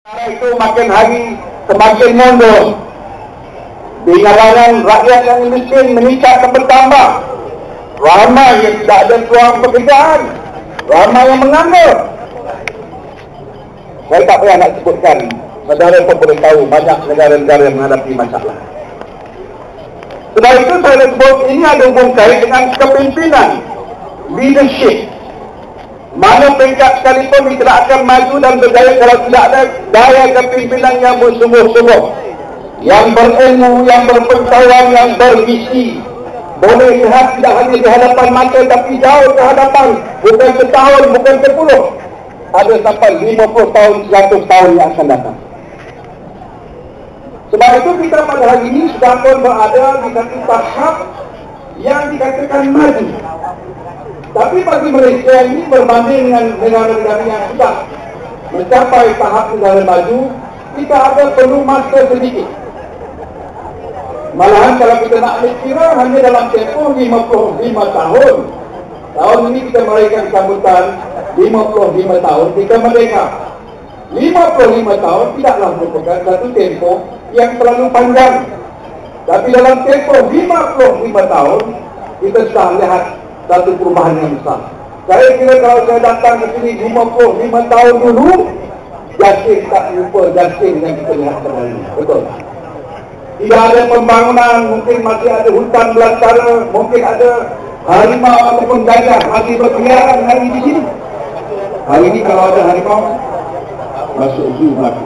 Itu makin hari semakin mundur. Di kalangan rakyat yang miskin meningkat dan bertambah. Ramai yang tidak ada peluang pekerjaan, ramai yang menganggur. Saya tak payah nak sebutkan, saudara pun boleh tahu banyak negara-negara yang menghadapi masalah. Sebab itu saya sebut ini ada hubung kait dengan kepimpinan, leadership. Mana peringkat sekalipun kita tak akan maju dan berjaya kalau tidak ada daya kepimpinan yang bersungguh-sungguh, yang berilmu, yang berpengetahuan, yang bervisi. Boleh lihat tidak hanya di hadapan mata tapi jauh ke hadapan, bukan setahun, bukan 10, ada sampai 50 tahun, 100 tahun yang akan datang. Sebab itu kita pada hari ini sudah pun berada di satu tahap yang dikatakan maju. Tapi bagi Malaysia ini berbanding dengan negara-negara yang sudah mencapai tahap negara maju, kita ada perlu masa sedikit. Malahan kalau kita nak kira hanya dalam tempoh 55 tahun. Tahun ini kita merayakan sambutan 55 tahun kita merdeka. 55 tahun tidaklah merupakan satu tempoh yang terlalu panjang. Tapi dalam tempoh 55 tahun kita sudah lihat satu perubahan yang besar. Saya kira kalau saya datang ke sini 55 tahun dulu, Jastin tak lupa Jastin yang kita lihat kembali. Betul. Tidak ada pembangunan, mungkin masih ada hutan belantara, mungkin ada harimau ataupun gajah masih berkeliaran hari di sini. Hari ini kalau ada harimau, masuk zoo lagi.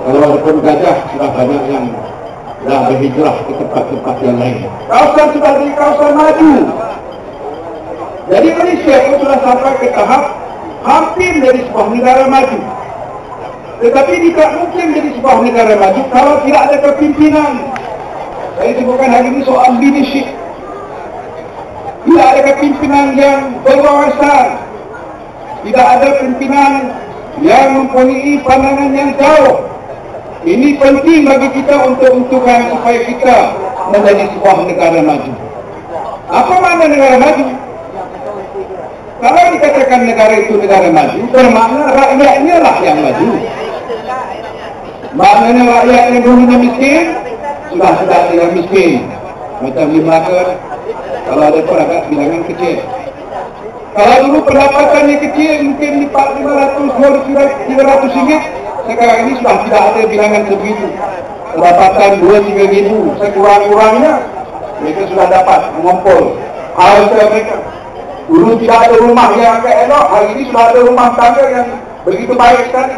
Kalau ada pun gajah, sudah banyak yang dah berhijrah ke tempat-tempat yang lain. Kawasan sudah jadi kawasan maju. Jadi Malaysia pun sudah sampai ke tahap hampir menjadi sebuah negara maju. Tetapi tidak mungkin menjadi sebuah negara maju kalau tidak ada kepimpinan. Saya sebutkan hari ini soal leadership. Tidak ada kepimpinan yang berwawasan. Tidak ada pimpinan yang mempunyai pandangan yang jauh. Ini penting bagi kita untuk untukkan supaya kita menjadi sebuah negara maju. Apa makna negara maju? Kalau dikatakan negara itu negara maju, bermakna rakyatnya lah yang maju. Maknanya rakyat yang dulunya miskin, sudah tidak miskin. Macam di Melaka, kalau ada perangkat bilangan kecil. Kalau dulu pendapatannya kecil, mungkin di 500, 300 ringgit, sekarang ini sudah tidak ada bilangan sebegitu. Pendapatan 2-3 ribu, sekurang-kurangnya, mereka sudah dapat mengumpul harta mereka. Dulu tidak ada rumah yang agak elok, hari ini sudah ada rumah tangga yang begitu baik sekali.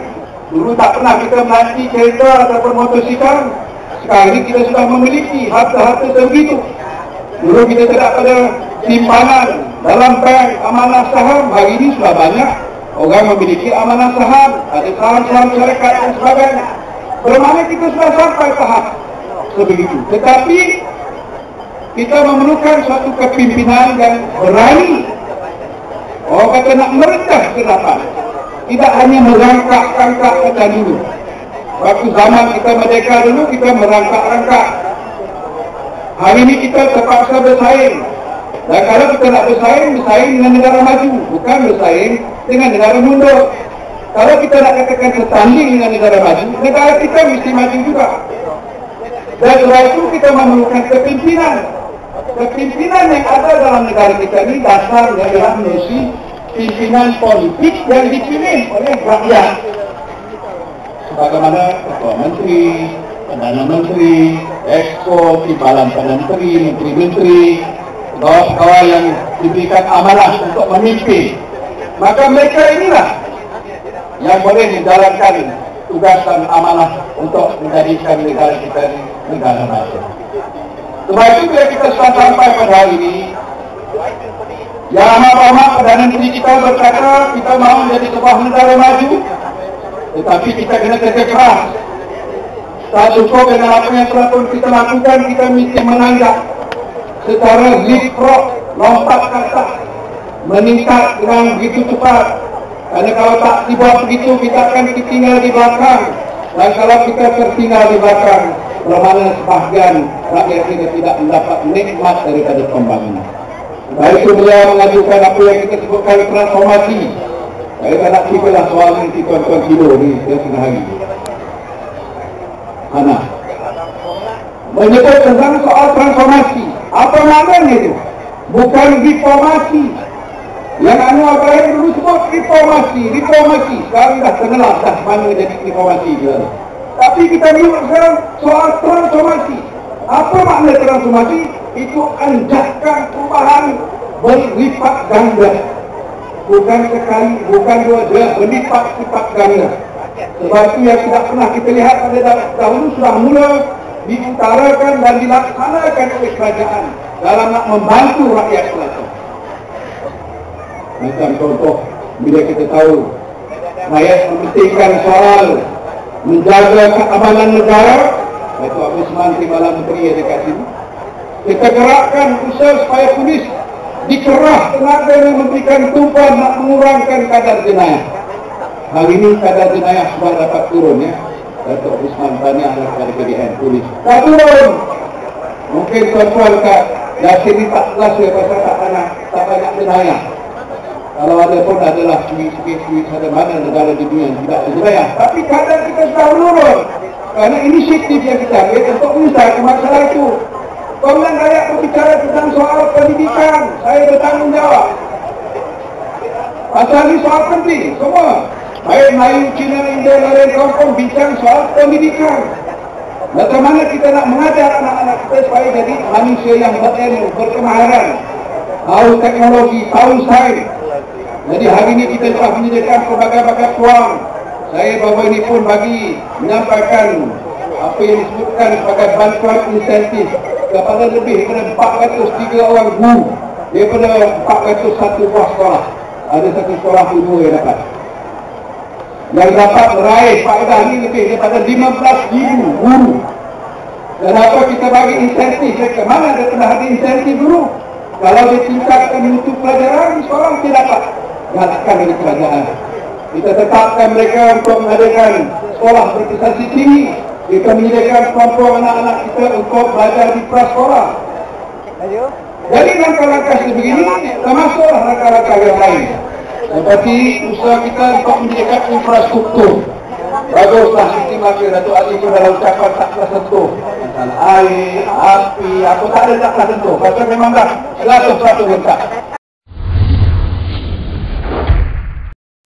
Dulu tak pernah kita menanti kereta ataupun motosikal. Sekarang ini kita sudah memiliki harta-harta sebegitu. Dulu kita tidak ada simpanan dalam bank amanah saham. Hari ini sudah banyak orang memiliki amanah saham, ada saham-saham syarikat dan sebagainya. Bermakna kita sudah sampai tahap sebegitu. Tetapi kita memerlukan suatu kepimpinan yang berani. Orang kata nak merendah ke depan, tidak hanya merangkak-rangkak macam dulu. Waktu zaman kita merdeka dulu, kita merangkak-rangkak. Hari ini kita terpaksa bersaing. Dan kalau kita nak bersaing dengan negara maju, bukan bersaing dengan negara mundur. Kalau kita nak katakan bertanding dengan negara maju, negara kita mesti maju juga. Dan setelah itu kita memerlukan kepimpinan. Kepimpinan yang ada dalam negara kita ini dasarnya adalah melalui pimpinan politik yang dipilih oleh rakyat. Sebagaimana Ketua Menteri, Perdana Menteri, Exco, Timbalan Perdana Menteri, Menteri-Menteri, pegawai-pegawai yang diberikan amanah untuk memimpin. Maka mereka inilah yang boleh menjalankan tugas dan amanah untuk menjadikan negara kita ini negara maju. Sebab itu bila kita sudah sampai pada hari ini, Yang Amat Perdana Menteri kita berkata kita mahu menjadi sebuah negara maju, tetapi kita kena kerja keras. Tak cukup dengan apa yang telah pun kita lakukan, kita mesti menanjak secara leapfrog, lompat ke atas, meningkat dengan begitu cepat. Karena kalau tak dibuat begitu, kita akan tertinggal di belakang. Dan kalau kita tertinggal di belakang, bermakna sebahagian rakyat kita tidak mendapat nikmat daripada pembangunan. Sebab itu beliau mengajukan apa yang kita sebutkan transformasi. Saya tak nak ceritalah soal nanti tuan-tuan tidur ni setengah hari. Mana? Menyebut tentang soal transformasi. Apa maknanya itu? Bukan reformasi. Yang Anwar Ibrahim dulu sebut reformasi. Sekarang dah tenggelam dah mana jadi reformasi dia. Tapi kita lihat sekarang soal transformasi. Apa makna transformasi? Itu anjakan perubahan berlipat ganda. Bukan sekali, bukan dua, dia berlipat-lipat ganda. Sebab itu yang tidak pernah kita lihat pada dahulu sudah mula diutarakan dan dilaksanakan oleh kerajaan dalam nak membantu rakyat selatan. Macam contoh, bila kita tahu rakyat mementingkan soal menjaga keamanan negara, Datuk Abdul Osman Timbalan Menteri yang dekat sini, kita gerakkan usaha supaya polis dikerah tenaga yang memberikan tumpuan nak mengurangkan kadar jenayah. Hari ini kadar jenayah sudah dapat turun ya. Datuk Abdul Osman tanya kepada KDN polis. Tak turun. Mungkin tuan-tuan kat Dasir ni tak kelas ya pasal tak banyak jenayah. Kalau ada pun adalah cuit-cuit ada mana negara di dunia yang tidak ada jenayah. Tapi kadar kita sudah menurun. Kerana inisiatif yang kita ambil untuk menyelesaikan masalah itu. Komandan rakyat berbicara tentang soal pendidikan. Saya bertanggungjawab. Pasal ini soal penting semua. Baik Melayu, Cina, India, lain kampung bincang soal pendidikan. Bagaimana kita nak mengajar anak-anak kita supaya jadi manusia yang berilmu, berkemahiran, tahu teknologi, tahu sains. Jadi hari ini kita telah menyediakan pelbagai-bagai peluang. Saya baru ini pun bagi menyampaikan apa yang disebutkan sebagai bantuan insentif kepada lebih daripada 403 orang guru daripada 401 buah sekolah. Ada satu sekolah guru yang dapat. Yang dapat meraih faedah ini lebih daripada 15,000 guru. Dan apa kita bagi insentif? Ke mana ada pernah ada insentif dulu? Kalau ditingkatkan mutu pelajaran, sekolah mesti dapat galakkan dari kerajaan. Kita tetapkan mereka untuk mengadakan sekolah berprestasi tinggi. Kita menyediakan kemampuan anak-anak kita untuk belajar di prasekolah. Jadi langkah-langkah sebegini termasuklah langkah-langkah yang lain. Seperti usaha kita untuk menyediakan infrastruktur. Baguslah sistem akhir Datuk Ali itu dalam ucapan tak pernah sentuh. Masalah air, api, apa tak ada tak pernah sentuh. Pasal memang dah 100% lengkap.